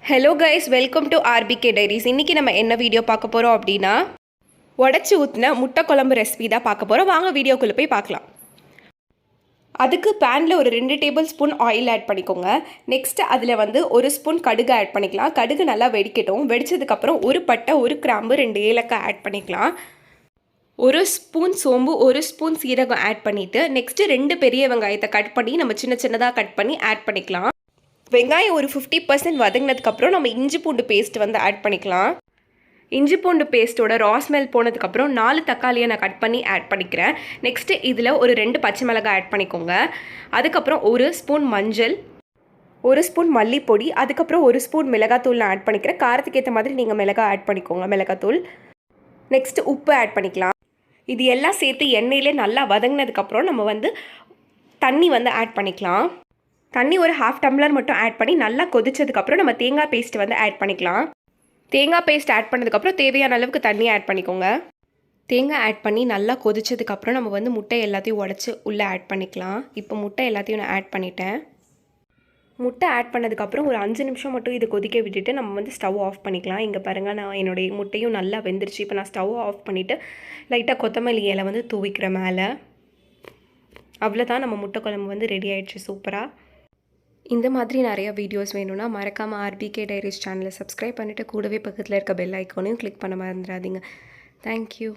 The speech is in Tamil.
Hello guys, welcome to RBK diaries. இன்றைக்கி நம்ம என்ன வீடியோ பார்க்க போகிறோம் அப்படின்னா, உடச்சி ஊற்றின முட்டை குழம்பு ரெசிபி தான் பார்க்க போகிறோம். வாங்க வீடியோக்குள்ளே போய் பார்க்கலாம். அதுக்கு பேனில் ஒரு 2 டேபிள் ஸ்பூன் ஆயில் ஆட் பண்ணிக்கோங்க. நெக்ஸ்ட்டு அதில் ஒரு ஸ்பூன் கடுகு ஆட் பண்ணிக்கலாம். கடுகு நல்லா வெடிக்கட்டும். வெடித்ததுக்கப்புறம் ஒரு பட்டை, ஒரு கிராம்பு, 2 ஏலக்காய் ஆட் பண்ணிக்கலாம். 1 ஸ்பூன் சோம்பு, 1 ஸ்பூன் சீரகம் ஆட் பண்ணிவிட்டு நெக்ஸ்ட்டு 2 பெரிய வெங்காயத்தை கட் பண்ணி நம்ம சின்ன சின்னதாக கட் பண்ணி ஆட் பண்ணிக்கலாம். வெங்காயம் ஒரு 50% வதங்கினதுக்கப்புறம் நம்ம இஞ்சி பூண்டு பேஸ்ட் ஆட் பண்ணிக்கலாம். இஞ்சி பூண்டு பேஸ்ட்டோட ரா ஸ்மெல் போனதுக்கப்புறம் 4 தக்காளியை நான் கட் பண்ணி ஆட் பண்ணிக்கிறேன். நெக்ஸ்ட்டு இதில் ஒரு 2 பச்சை மிளகாய் ஆட் பண்ணிக்கோங்க. அதுக்கப்புறம் 1 ஸ்பூன் மஞ்சள், 1 ஸ்பூன் மல்லிப்பொடி, அதுக்கப்புறம் 1 ஸ்பூன் மிளகாத்தூள் நான் ஆட் பண்ணிக்கிறேன். காரத்துக்கு ஏற்ற மாதிரி நீங்கள் மிளகாய் ஆட் பண்ணிக்கோங்க, மிளகாத்தூள். நெக்ஸ்ட்டு உப்பு ஆட் பண்ணிக்கலாம். இது எல்லாம் சேர்த்து எண்ணெயிலே நல்லா வதங்கினதுக்கப்புறம் நம்ம தண்ணி ஆட் பண்ணிக்கலாம். தண்ணி ஒரு 1/2 டம்ளர் மட்டும் ஆட் பண்ணி நல்லா கொதிச்சதுக்கப்புறம் நம்ம தேங்காய் பேஸ்ட் ஆட் பண்ணிக்கலாம். தேங்காய் பேஸ்ட் ஆட் பண்ணதுக்கப்புறம் தேவையான அளவுக்கு தண்ணி ஆட் பண்ணிக்கோங்க. தேங்காய் ஆட் பண்ணி நல்லா கொதிச்சதுக்கப்புறம் நம்ம முட்டை எல்லாத்தையும் உடச்சி உள்ளே ஆட் பண்ணிக்கலாம். இப்போ முட்டை எல்லாத்தையும் நான் ஆட் பண்ணிட்டேன். முட்டை ஆட் பண்ணதுக்கப்புறம் ஒரு 5 நிமிஷம் மட்டும் இது கொதிக்க விட்டுட்டு நம்ம ஸ்டவ் ஆஃப் பண்ணிக்கலாம். இங்கே பாருங்கள், நான் என்னுடைய முட்டையும் நல்லா வெந்துருச்சு. இப்போ நான் ஸ்டவ் ஆஃப் பண்ணிவிட்டு லைட்டாக கொத்தமல்லி இலை தூவிக்கிறேன் மேலே. அவ்வளோதான், நம்ம முட்டை குழம்பு ரெடி ஆகிடுச்சு சூப்பராக. இந்த மாதிரி நிறைய வீடியோஸ் வேணும்னா மறக்காமல் ஆர்பிகே டைரிஸ் சேனலை சப்ஸ்கிரைப் பண்ணிவிட்டு கூடவே பக்கத்தில் இருக்க பெல் ஐக்கானையும் கிளிக் பண்ண மறந்துடாதீங்க. தேங்க்யூ.